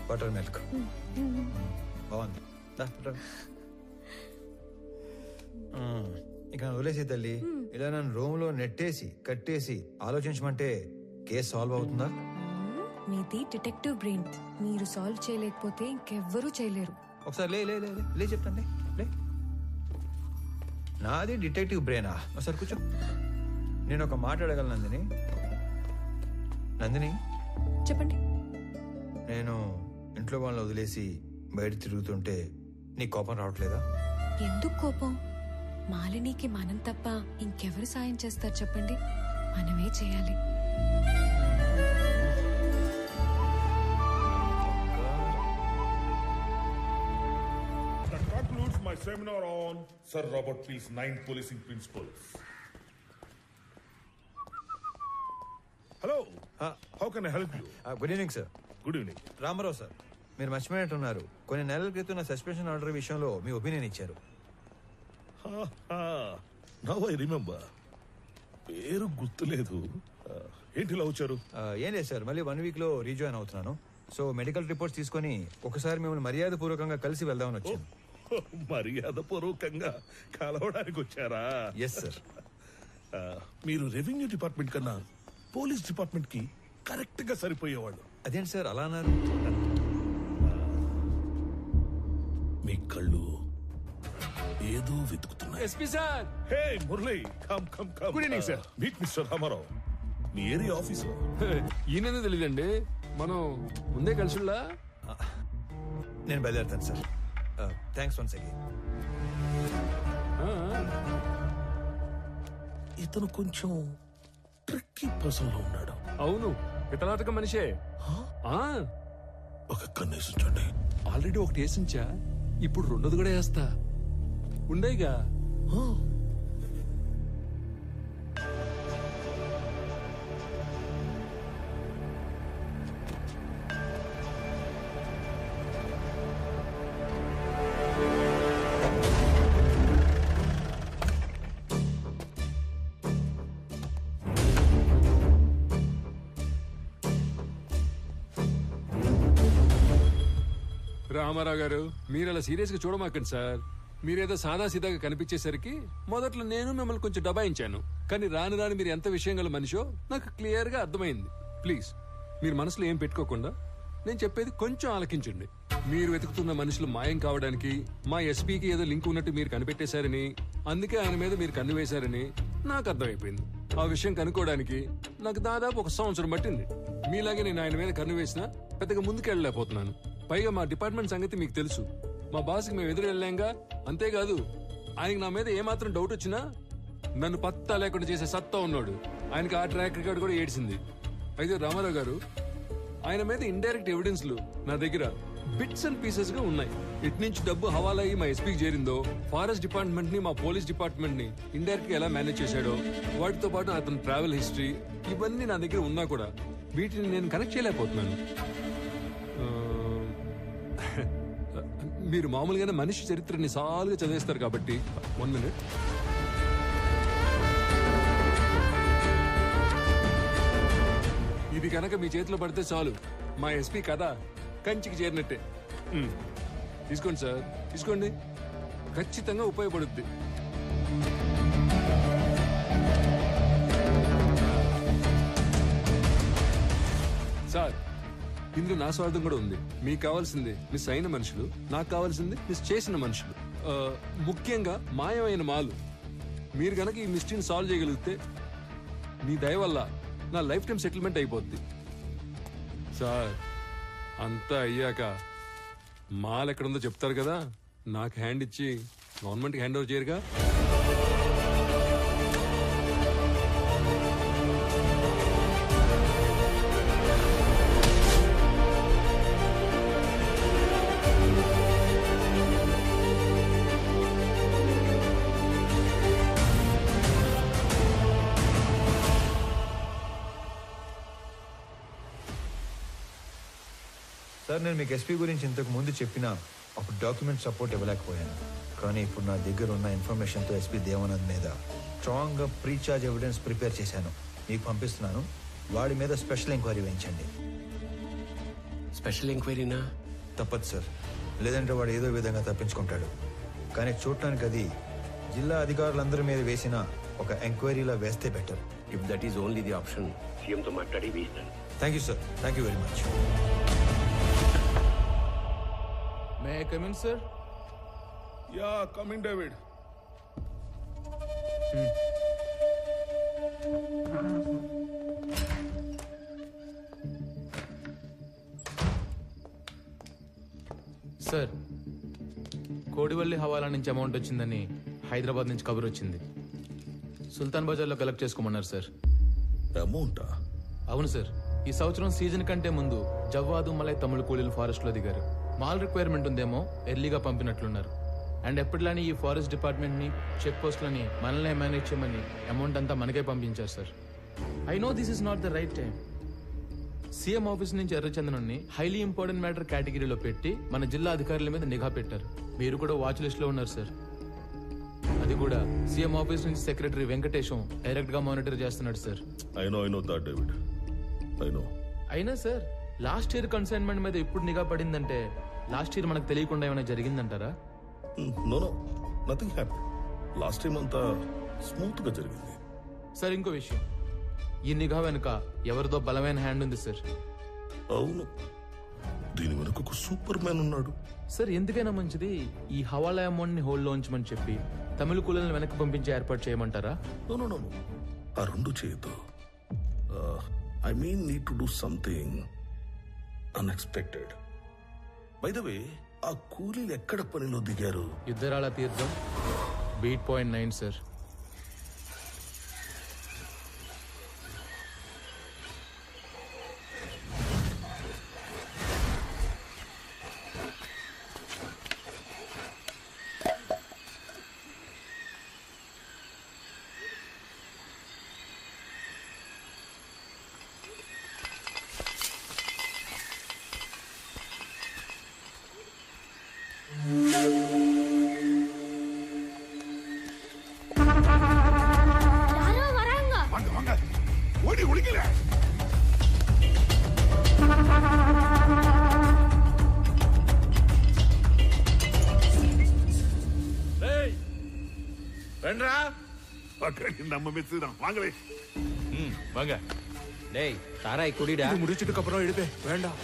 Butter milk బాగుంది. ఇక వదిలేసే తల్లి, ఇలా నన్ను రూమ్ లో నెట్టేసి కట్టేసి ఆలోచించమంటే కేసు సాల్వ్ అవుతుందా? మీది డిటెక్టివ్ బ్రెయిన్, మీరు సాల్వ్ చేయలేకపోతే ఇంకెవ్వరూ చేయలేరు. ఒకసారి లే లే లే లే చెప్తాను లే. నాది డిటెక్టివ్ బ్రెయినా? ఒకసారి కూర్చో. నేను ఒక మాట అడగలను నందిని. నందిని చెప్పండి. నేను ఇంట్లో వాళ్ళని వదిలేసి బయట తిరుగుతుంటే నీ కోపం రావట్లేదా? ఎందుకు కోపం? మాలినికి మనం తప్ప ఇంకెవరు సాయం చేస్తారు చెప్పండి? మనమే చేయాలి. That concludes my seminar on Sir Robert Peel's 9 policing principles. Hello. How can I help you? Good evening sir. Good evening. Ramarao sir, మీరు మర్చిపోయినట్టున్నారు. కొన్ని నెలల క్రితం నా సస్పెన్షన్ ఆర్డర్ విషయంలో మీ ఒపీనియన్ ఇచ్చారు. Now I remember. పేరు గుర్తులేదు. ఏంటి ఇలా వచ్చారు? ఏం లేదు సార్, మళ్ళీ 1 వీక్ లో రీజాయిన్ అవుతున్నాను. సో మెడికల్ రిపోర్ట్స్ తీసుకొని ఒకసారి మిమ్మల్ని మర్యాద పూర్వకంగా కలిసి వెళ్దామని వచ్చాను. మర్యాద పూర్వకంగా కలవడానికి వచ్చారా? Yes sir. మీరు రెవెన్యూ డిపార్ట్మెంట్ కన్నా పోలీస్ డిపార్ట్మెంట్ కి కరెక్ట్ గా సరిపోయేవాళ్ళు. అదేంటి సార్ అలా అన్నారు? మీ కళ్ళు ఏదో వెతుకుతున్నాయి. SP sir. Hey Murali, come come come. Good evening sir. Meet mister Ramarao. మీ ఏరియా ఆఫీసర్. ఈయన తెలియదండి, మనం ముందే కలిసిలా. నేను బయలుదేరుతాను సార్. Thanks once again. ఇతను కొంచెం ట్రిక్కీ పర్సన్ లో ఉన్నాడు. అవును, పితలాటక మనిషే. ఒక కన్నేసి ఉంచండి. ఆల్రెడీ ఒకటి వేసించా, ఇప్పుడు రెండోది కూడా వేస్తా. ఉండేగా. రామారావు గారు, మీరు అలా సీరియస్ గా చూడమాకండి సార్. మీరేదో సాదా సీదాగా కనిపించేసరికి మొదట్లో నేను మిమ్మల్ని కొంచెం దబాయించాను. కానీ రాను రాను మీరు ఎంత విషయం గల మనిషో నాకు క్లియర్ గా అర్థమైంది. ప్లీజ్ మీరు మనసులో ఏం పెట్టుకోకుండా నేను చెప్పేది కొంచెం ఆలకించండి. మీరు వెతుకుతున్న మనుషులు మాయం కావడానికి మా ఎస్పీకి ఏదో లింక్ ఉన్నట్టు మీరు కనిపెట్టేశారని, అందుకే ఆయన మీద మీరు కన్ను వేశారని నాకు అర్థమైపోయింది. ఆ విషయం కనుక్కోవడానికి నాకు దాదాపు 1 సంవత్సరం పట్టింది. మీలాగే నేను ఆయన మీద కన్ను వేసినా పెద్దగా ముందుకెళ్ళలేకపోతున్నాను. పైగా మా డిపార్ట్మెంట్ సంగతి మీకు తెలుసు. మా బాస్కి మేము ఎదురు వెళ్ళాంగా. అంతేకాదు, ఆయనకి నా మీద ఏమాత్రం డౌట్ వచ్చినా నన్ను పత్తా లేకుండా చేసే సత్తా ఉన్నాడు. ఆయనకి ఆ ట్రాక్ రికార్డ్ కూడా ఏడ్చింది. అయితే రామారావు గారు, ఆయన మీద ఇండైరెక్ట్ ఎవిడెన్స్లు నా దగ్గర బిట్స్ అండ్ పీసెస్ గా ఉన్నాయి. ఇటు నుంచి డబ్బు హవాలా అయ్యి మా ఎస్పీకి చేరిందో, ఫారెస్ట్ డిపార్ట్మెంట్ ని మా పోలీస్ డిపార్ట్మెంట్ ని ఇండైరెక్ట్ గా ఎలా మేనేజ్ చేశాడో, వాటితో పాటు అతని ట్రావెల్ హిస్టరీ, ఇవన్నీ నా దగ్గర ఉన్నా కూడా వీటిని నేను కనెక్ట్ చేయలేకపోతున్నాను. మీరు మామూలుగానే మనిషి చరిత్రని సాలుగా చదివేస్తారు కాబట్టి 1 minute. ఇది కనుక మీ చేతిలో పడితే చాలు, మా ఎస్పీ కథ కంచికి చేరినట్టే. తీసుకోండి సార్, తీసుకోండి, ఖచ్చితంగా ఉపయోగపడుద్ది. సార్, ఇందులో నా స్వార్థం కూడా ఉంది. మీకు కావాల్సింది మిస్ అయిన మనుషులు, నాకు కావాల్సింది మిస్ చేసిన మనుషులు. ముఖ్యంగా మాయమైన మాలు. మీరు గనక ఈ మిస్టరీని సాల్వ్ చేయగలిగితే మీ దయ వల్ల నా లైఫ్ టైం సెటిల్మెంట్ అయిపోద్ది. సార్, అంతా అయ్యాక మాల్ ఎక్కడుందో చెప్తారు కదా, నాకు హ్యాండ్ ఇచ్చి గవర్నమెంట్కి హ్యాండ్ ఓవర్ చేయరుగా. సార్ నేను మీకు ఎస్పీ గురించి ఇంతకు ముందు చెప్పినా అప్పుడు డాక్యుమెంట్ సపోర్ట్ ఇవ్వలేకపోయాను. కానీ ఇప్పుడు నా దగ్గర ఉన్న ఇన్ఫర్మేషన్తో ఎస్పీ దేవానంద్ మీద స్ట్రాంగ్గా ప్రీఛార్జ్ ఎవిడెన్స్ ప్రిపేర్ చేశాను. మీకు పంపిస్తున్నాను. వాడి మీద స్పెషల్ ఎంక్వైరీ వేయించండి. స్పెషల్ ఎంక్వైరీనా? తప్పదు సార్, లేదంటే వాడు ఏదో విధంగా తప్పించుకుంటాడు. కానీ చూడటానికి అది జిల్లా అధికారులందరి మీద వేసిన ఒక ఎంక్వైరీలా వేస్తే better. If that is only the option, సీఎంతో మాట్లాడి వేస్తాను. Thank you sir, thank you very much. May I come in sir? Yeah, coming David. Sir, Kodivalli hawala నుంచి అమౌంట్ వచ్చిందని హైదరాబాద్ నుంచి కబురు వచ్చింది. సుల్తాన్ బజార్లో కలెక్ట్ చేసుకోమన్నారు సార్. అమౌంటా? అవును సార్, ఈ సంవత్సరం సీజన్ కంటే ముందు జవ్వాదు మలై తమిళ కూలీలు ఫారెస్ట్ లో దిగారు. మాల్ రిక్వైర్మెంట్ ఉందేమో ఎర్లీగా పంపినట్లున్నారు. అండ్ ఎప్పటిలానే ఈ ఫారెస్ట్ డిపార్ట్మెంట్ ని చెక్ పోస్ట్లని మనల్ని మేనేజ్ చేయమని అమౌంట్ అంతా మనకే పంపించారు sir. I know this is not the right time. CM office నుంచి ఎర్రచందనాన్ని హైలీ ఇంపార్టెంట్ మ్యాటర్ కేటగిరీలో పెట్టి మన జిల్లా అధికారుల మీద నిఘా పెట్టారు. మీరు కూడా వాచ్ లిస్ట్ లో ఉన్నారు సార్. అది కూడా సీఎం ఆఫీస్ నుంచి సెక్రటరీ వెంకటేశం డైరెక్ట్ గా మానిటర్ చేస్తున్నాడు sir. I know that, David. I know. అయినా సార్, లాస్ట్ ఇయర్ కన్సైన్మెంట్ మీద ఇప్పుడు నిఘా పడిందంటే లాస్ట్ ఇయర్ మనకు తెలియకుండా ఏమైనా జరిగిందంటారా? No, nothing happened. Last time అంతా స్మూత్ గా జరిగింది. సార్, ఇంకో విషయం, ఈ నిఘా వెనుక ఎవరిదో బలమైన హ్యాండ్ ఉంది సార్. అవును, దీని వెనుక ఒక సూపర్ మ్యాన్ ఉన్నాడు. సార్, ఎందుకైనా మంచిది ఈ హవాలా అమౌంట్ ని హోల్డ్ లో ఉంచమని చెప్పి తమిళ కూలీలను వెనక్కి పంపించే ఏర్పాటు చేయమంటారా? No. ఆ రెండు చేయొద్దు. I mean, need to do something unexpected. By the way, ఆ కూలీలు ఎక్కడ పనిలో దిగారు? యుద్ధరాల తీర్థం బీట్ పాయింట్ 9 సార్. நம்ம மெஸ் தான், வாங்களே. வாங்க. டேய், தாராய் குடிடா. இது முடிச்சிட்டு அப்புறம் எடுப்பே. வேண்டாம்.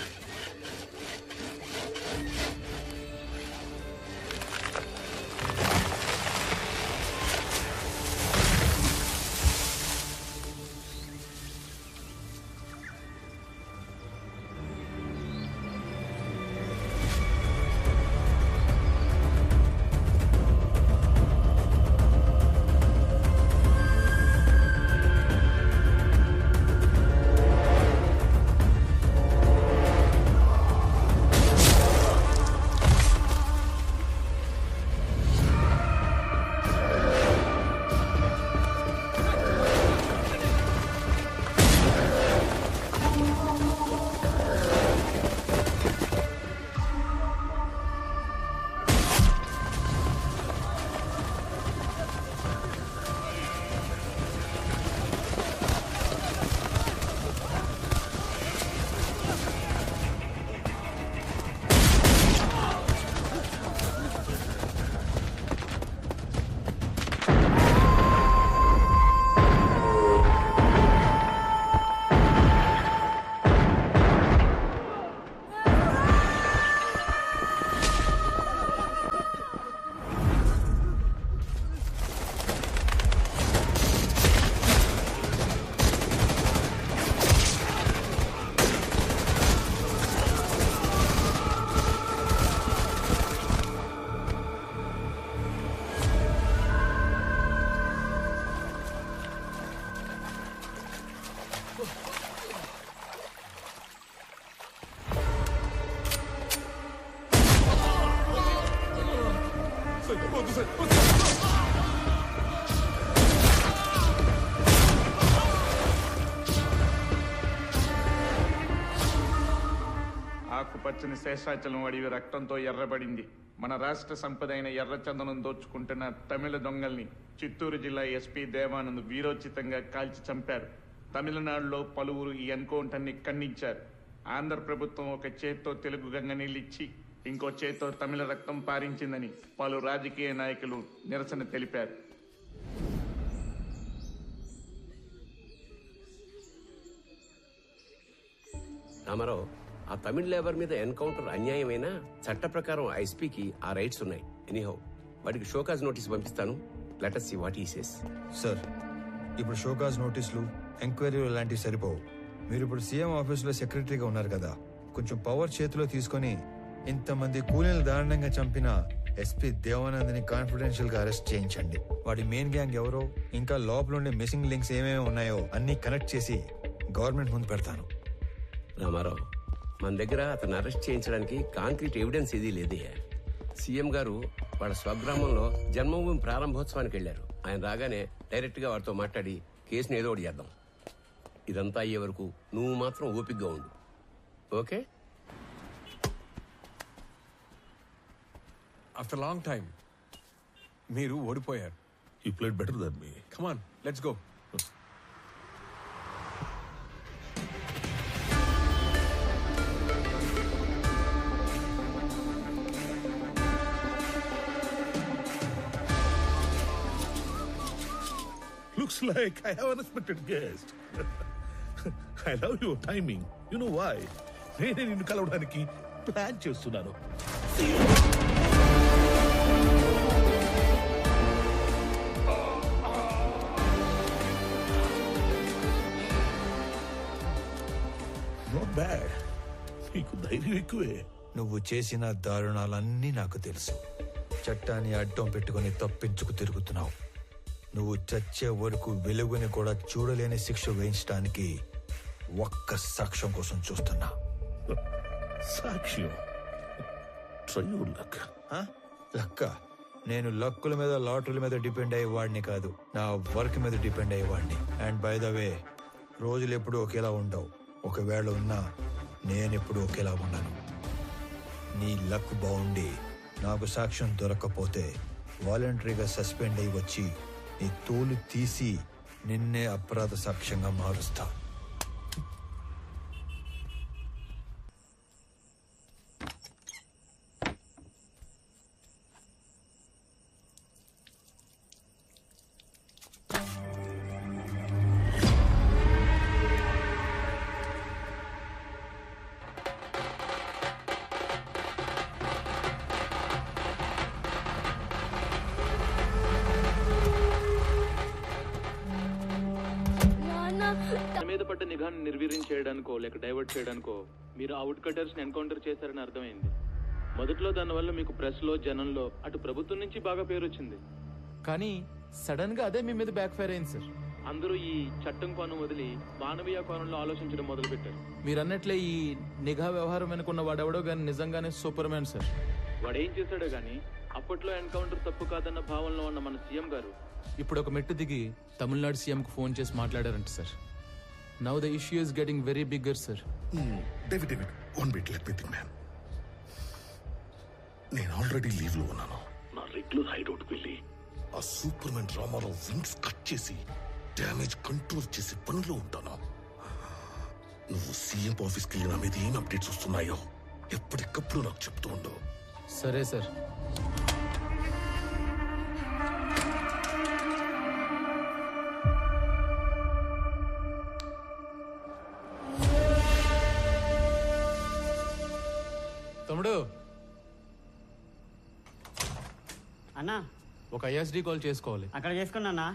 ఆకుపచ్చని శేషాచలం అడవి రక్తంతో ఎర్రబడింది. మన రాష్ట్ర సంపద అయిన ఎర్రచందనం దోచుకుంటున్న తమిళ దొంగల్ని చిత్తూరు జిల్లా ఎస్పీ దేవానంద్ వీరోచితంగా కాల్చి చంపారు. తమిళనాడులో పలువురు ఈ ఎన్కౌంటర్ని ఖండించారు. ఆంధ్ర ప్రభుత్వం ఒక చేత్తో తెలుగు గంగ నీళ్ళిచ్చి ఇంకో చేత్తో తమిళ రక్తం పారించిందని పలు రాజకీయ నాయకులు నిరసన తెలిపారు. రామారావు, ఆ తమిళ లేబర్ మీద ఎన్కౌంటర్ అన్యాయమైనా చట్ట ప్రకారం ఐఎస్పీకి ఆ రైట్స్ ఉన్నాయి. ఎనీహౌ వాడికి షోకాజ్ నోటీస్ పంపిస్తాను. Let us see what he says. Sir, ఇప్పుడు షోకాజ్ నోటీసులు, ఎంక్వైరీలు లాంటివి సరిపోవు. మీరు ఇప్పుడు సీఎం ఆఫీసులో సెక్రటరీగా ఉన్నారు కదా, కొంచెం పవర్ చేతిలో తీసుకొని ఇంతమంది కూలీలు దారుణంగా చంపిన ఎస్పీ దేవానంద్ని కాన్ఫిడెన్షియల్ గా అరెస్ట్ చేయించండి. వాడి మెయిన్ గ్యాంగ్ ఎవరో, ఇంకా లోపల ఉండే మిస్సింగ్ లింక్స్ ఏమేమి ఉన్నాయో అన్ని కనెక్ట్ చేసి గవర్నమెంట్ ముందు పెడతాను. రామారావు, మన దగ్గర అతను అరెస్ట్ చేయించడానికి కాంక్రీట్ ఎవిడెన్స్ ఏదీ లేదే. సీఎం గారు వాళ్ళ స్వగ్రామంలో జన్మభూమి ప్రారంభోత్సవానికి వెళ్లారు. ఆయన రాగానే డైరెక్ట్ గా వాడితో మాట్లాడి కేసును ఏదో ఒకటి చేద్దాం. ఇదంతా అయ్యే వరకు నువ్వు మాత్రం ఓపికగా ఉండు. ఓకే? ఆఫ్టర్ లాంగ్ టైం మీరు ఓడిపోయారు. You played better than me. Come on, let's go. Looks like I have an unexpected guest. I love your timing. You know why? నేనే నిన్ను కలవడానికి ప్లాన్ చేస్తున్నాను. Not bad. నీకు ధైర్యం ఎక్కువే. నువ్వు చేసిన దారుణాలన్నీ నాకు తెలుసు. చట్టాన్ని అడ్డం పెట్టుకుని తప్పించుకు తిరుగుతున్నావు. నువ్వు చచ్చే వరకు వెలుగుని కూడా చూడలేని శిక్ష వేయించడానికి ఒక్క సాక్ష్యం కోసం చూస్తున్నా. సాక్ష్యం? Try your luck. లక్క? నేను లక్కుల మీద, లాటరీల మీద డిపెండ్ అయ్యేవాడిని కాదు, నా వర్క్ మీద డిపెండ్ అయ్యేవాడిని. అండ్ బై ద వే, రోజులు ఎప్పుడు ఒకేలా ఉండవు. ఒకవేళ ఉన్నా నేనెప్పుడు ఒకేలా ఉన్నాను. నీ లక్ బాగుండి నాకు సాక్ష్యం దొరకకపోతే వాలంటరీగా సస్పెండ్ అయ్యి వచ్చి నీ తోలు తీసి నిన్నే అపరాధ సాక్ష్యంగా మారుస్తా. తన మీద పడ్డ నిఘాను నిర్వీర్యం చేయడానికో లేక డైవర్ట్ చేయడానికో మీరు అవుట్ కటర్స్ ని ఎన్కౌంటర్ చేశారని అర్థమైంది. మొదట్లో దానివల్ల మీకు ప్రెస్ లో, జనంలో అటు ప్రభుత్వం నుంచి బాగా పేరు వచ్చింది. కానీ సడన్ గా అదే మీ మీద బ్యాక్ ఫైర్ అయింది సార్. అందరూ ఈ చట్టం కోణం వదిలి మానవీయ కోణంలో ఆలోచించడం మొదలు పెట్టారు. మీరు అన్నట్లే ఈ నిఘా వ్యవహారం వెనుకున్న వాడెవడో గానీ నిజంగానే సూపర్ మ్యాన్ సార్. వాడేం చేశాడో గానీ అప్పట్లో ఎన్కౌంటర్ తప్పు కాదన్న భావనలో ఉన్న మన సీఎం గారు ఇప్పుడు ఒక మెట్టు దిగి తమిళనాడు సీఎం కు ఫోన్ చేసి మాట్లాడారంట sir. Now the issue is getting very bigger sir. David, one minute, let me think man. నేను ఆల్రెడీ లీవ్ లో ఉన్నాను. నా రెగ్యులర్ హైడౌట్ వెళ్ళి ఆ superman Ramarao wings cut చేసి డ్యామేజ్ కంట్రోల్ చేసి పనిలో ఉంటాను. నువ్వు సీఎం ఆఫీస్కి వెళ్ళి నా మీద ఏం అప్డేట్స్ వస్తున్నాయో ఎప్పటికప్పుడు నాకు చెప్తూ ఉండవు. సరే సార్. తమ్ముడు, అన్నా ఒక ఐఎస్డి కాల్ చేసుకోవాలి. అక్కడ చేసుకున్నా.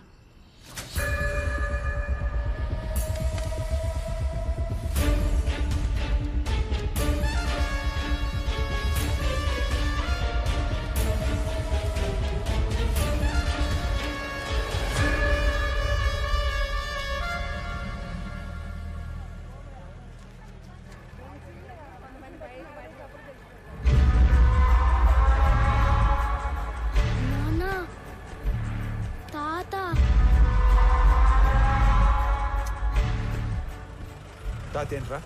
తాత ఏంట్రా?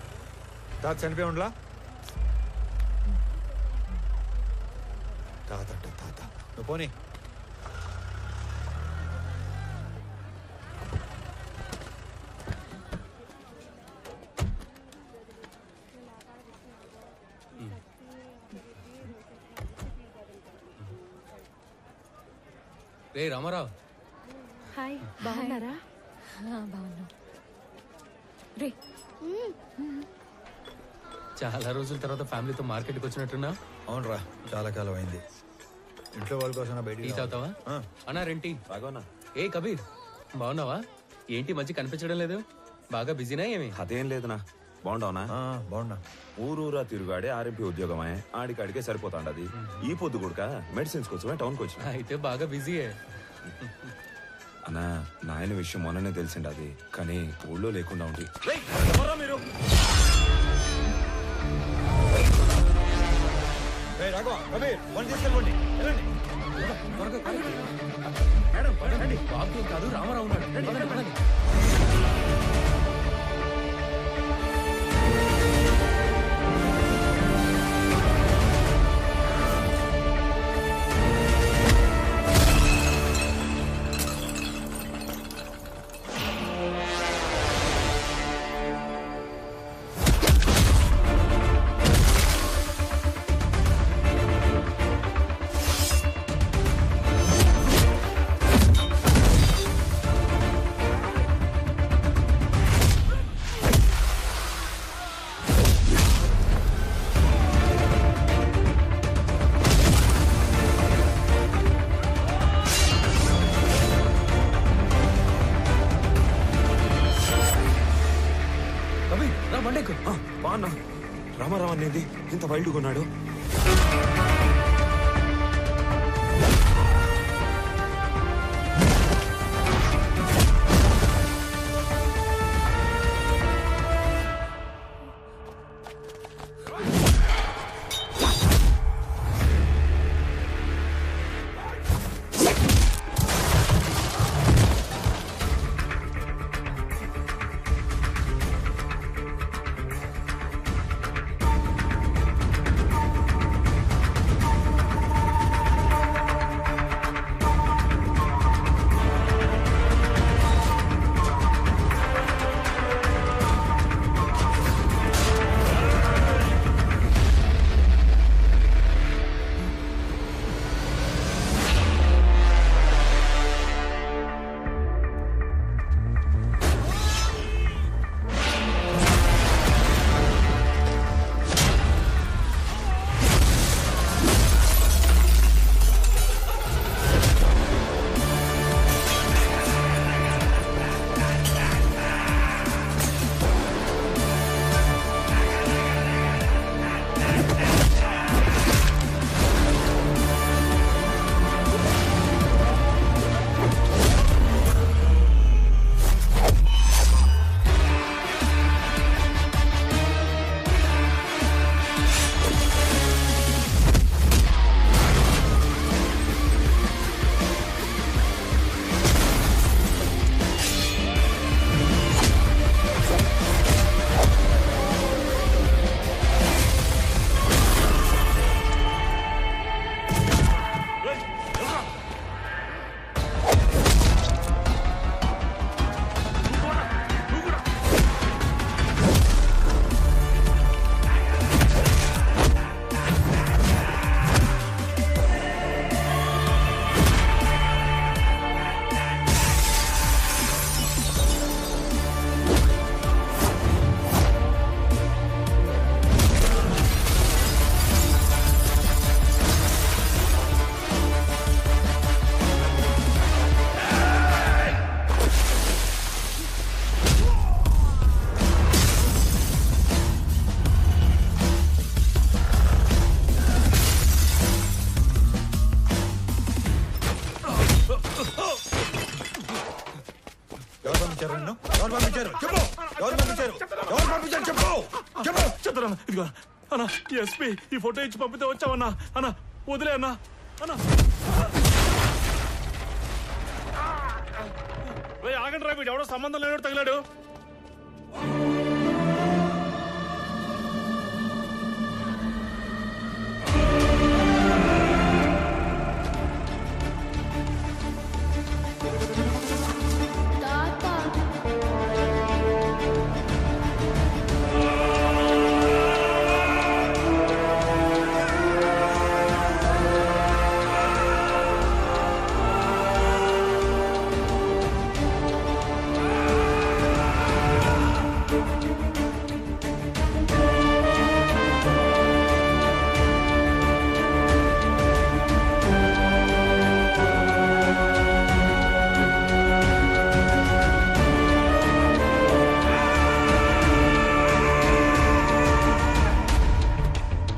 తాత చనిపోయి ఉండలా? తాత అంటే తాత. నువ్వు పోనీ. రే రామారావు, హాయ్, బాగున్నారా? బాగున్నా. రే, చాలా రోజుల తర్వాత ఫ్యామిలీతో మార్కెట్కి వచ్చినట్టున్నా. అవునరా, చాలా కాలం అయింది. ఇంట్లో వాళ్ళ కోసం బయటికి టీ తాగుతావా? ఆ. అన్నా రెంటి. బాగోనా? ఏ కబీర్, బాగున్నావా? ఏంటి మంచి కనిపించడం లేదు, బాగా బిజీనా ఏమి? అదేం లేదునా. బాగుండవునా? బాగున్నా. ఊరూరా తిరుగాడే ఆర్ఎంపీ ఉద్యోగమే, ఆడికాడికే సరిపోతాండది. ఈ పొద్దు కూడా మెడిసిన్స్ కోసమే టౌన్కి వచ్చిన. అయితే బాగా బిజీయే. అన్నా, నాయన విషయం మొన్ననే తెలిసిండది, కానీ ఊళ్ళో లేకుండా ఉండి. మీరు బాబు కాదు, రామారావు ఉన్నాడు. పదండి, పదండి. బాగున్నా. రామారావు అనేది ఇంత వైల్డ్గా ఉన్నాడు. ఇదిగో అన్నా, ఎస్పీ ఈ ఫోటో ఇచ్చి పంపితే వచ్చావన్నా. అన్నా వదిలే అన్నా. అన్నా ఆగండి రా, వీడు ఎవడో సంబంధం లేనోడు తగిలాడు.